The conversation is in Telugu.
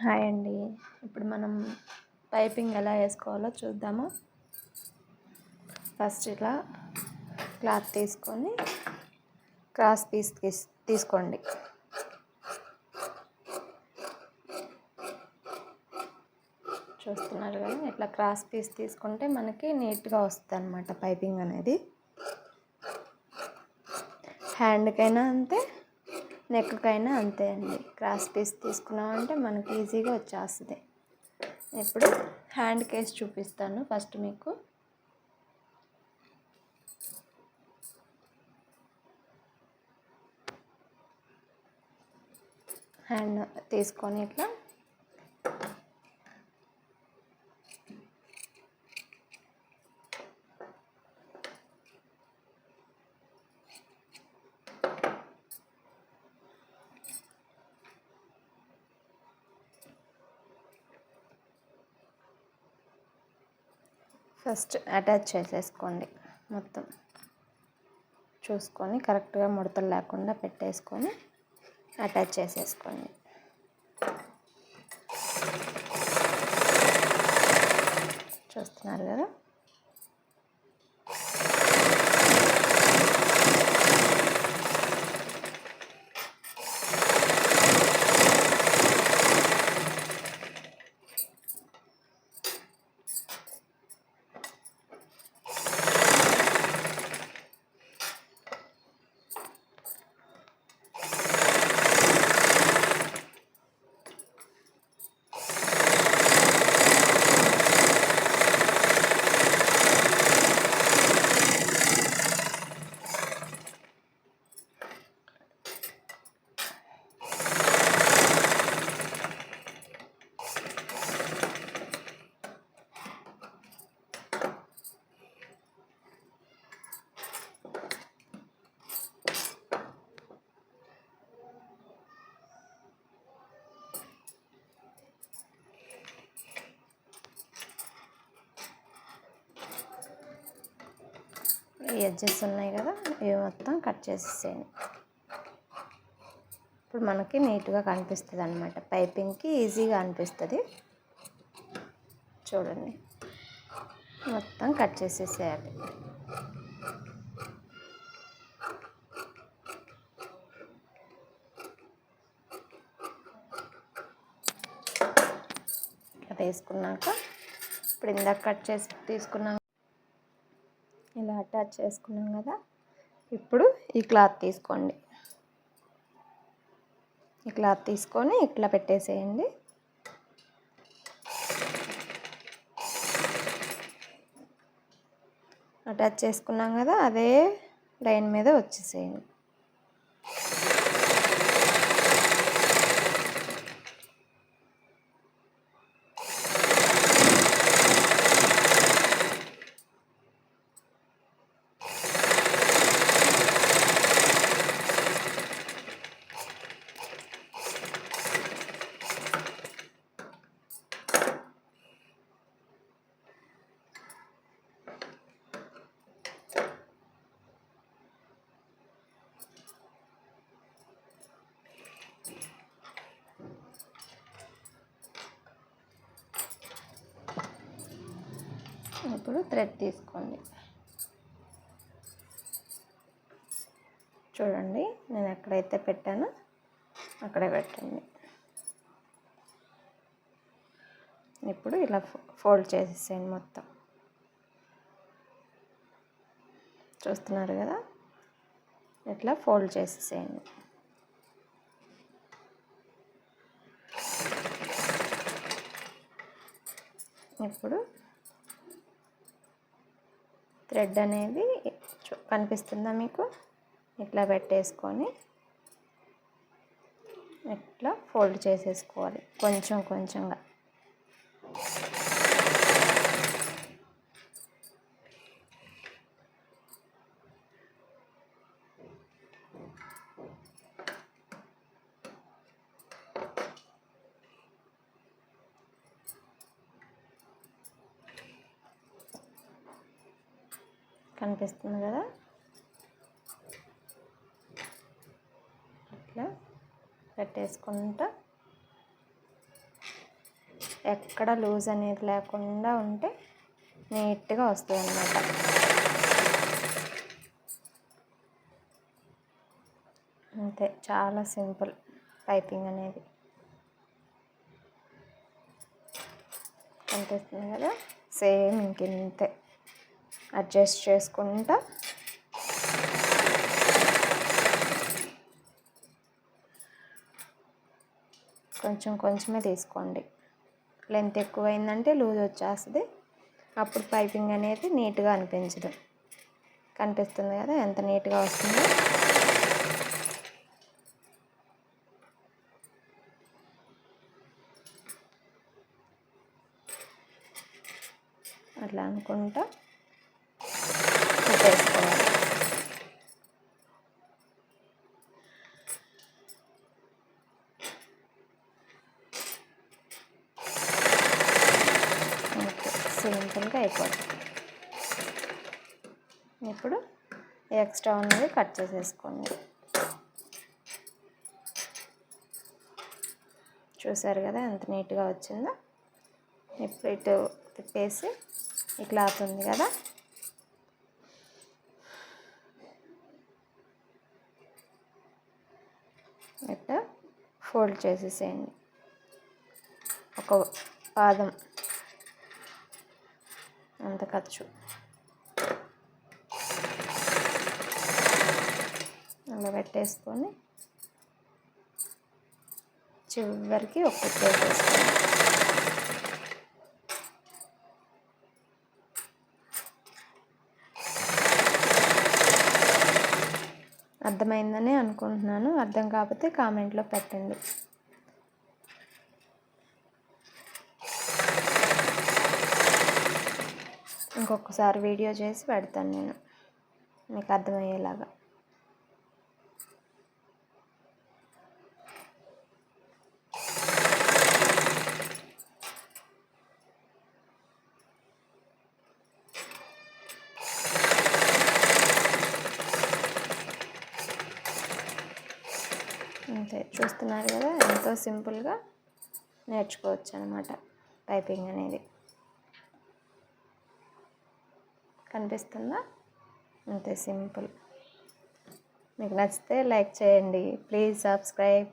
హాయ్ అండి. ఇప్పుడు మనం పైపింగ్ ఎలా వేసుకోవాలో చూద్దాము. ఫస్ట్ ఇలా క్లాత్ తీసుకొని క్రాస్ పీస్ తీసుకోండి. చూస్తున్నారు కదా, ఇట్లా క్రాస్ పీస్ తీసుకుంటే మనకి నీట్గా వస్తుంది అన్నమాట పైపింగ్ అనేది. హ్యాండ్కైనా అంతే, నెక్కకైనా అంతే అండి. క్రాస్ పీస్ తీసుకున్నామంటే మనకి ఈజీగా వచ్చేస్తుంది. ఇప్పుడు హ్యాండ్ కేస్ చూపిస్తాను ఫస్ట్ మీకు. హ్యాండ్ తీసుకొని ఇట్లా ఫస్ట్ అటాచ్ చేసేసుకోండి. మొత్తం చూసుకొని కరెక్ట్గా ముడతలు లేకుండా పెట్టేసుకొని అటాచ్ చేసేసుకోండి. చూస్తున్నారు కదా, ఈ ఎడ్జెస్ ఉన్నాయి కదా, ఇవి మొత్తం కట్ చేసేసేయండి. ఇప్పుడు మనకి నీట్గా కనిపిస్తుంది అన్నమాట. పైపింగ్కి ఈజీగా అనిపిస్తుంది. చూడండి, మొత్తం కట్ చేసేసేయాలి. అది వేసుకున్నాక ఇప్పుడు ఇందాక కట్ చేసి తీసుకున్నాం, ఇలా అటాచ్ చేసుకున్నాం కదా. ఇప్పుడు ఈ క్లాత్ తీసుకోండి. ఈ క్లాత్ తీసుకొని ఇట్లా పెట్టేసేయండి. అటాచ్ చేసుకున్నాం కదా, అదే లైన్ మీద వచ్చేసేయండి. ఇప్పుడు థ్రెడ్ తీసుకోండి. చూడండి, నేను ఎక్కడైతే పెట్టానో అక్కడే పెట్టండి. ఇప్పుడు ఇలా ఫోల్డ్ చేసేసేయండి మొత్తం. చూస్తున్నారు కదా, ఇట్లా ఫోల్డ్ చేసేసేయండి. ఇప్పుడు థ్రెడ్ అనేది కనిపిస్తుందా మీకు? ఇట్లా పెట్టేసుకొని ఇట్లా ఫోల్డ్ చేసేసుకోవాలి కొంచెం కొంచెంగా. కనిపిస్తుంది కదా, ఇట్లా పెట్టేసుకుంటా ఎక్కడ లూజ్ అనేది లేకుండా ఉంటే నీట్గా వస్తుంది అన్నమాట. అంతే, చాలా సింపుల్ పైపింగ్ అనేది. కనిపిస్తుంది కదా, సేమ్ ఇంతే అడ్జస్ట్ చేసుకుంటా కొంచెమే తీసుకోండి. లెంత్ ఎక్కువైందంటే లూజ్ వచ్చేస్తుంది, అప్పుడు పైపింగ్ అనేది నీట్గా అనిపించదు. కనిపిస్తుంది కదా ఎంత నీట్గా వస్తుందో. అట్లా అనుకుంటా పెట్టేసుకోవాలి. సింపుల్గా అయిపోతుంది. ఇప్పుడు ఎక్స్ట్రా ఉన్నది కట్ చేసేసుకోండి. చూసారు కదా ఎంత నీట్గా వచ్చిందో. ఇప్పుడు ఇటు తిప్పేసి ఈ క్లాత్ ఉంది కదా, ఇట్లా ఫోల్డ్ చేసేసేయండి. ఒక పాదం అంత ఖర్చు అలా పెట్టేసుకొని చివరికి ఒక కుట్టు వేసేసుకోండి. అర్థమైందని అనుకుంటున్నాను. అర్థం కాకపోతే కామెంట్లో పెట్టండి. ఇంకొకసారి వీడియో చేసి పెడతాను నేను మీకు అర్థమయ్యేలాగా. అంతే, చూస్తున్నారు కదా ఎంతో సింపుల్గా నేర్చుకోవచ్చు అన్నమాట పైపింగ్ అనేది. కనిపిస్తుందా? అంతే సింపుల్. మీకు నచ్చితే లైక్ చేయండి. Please subscribe.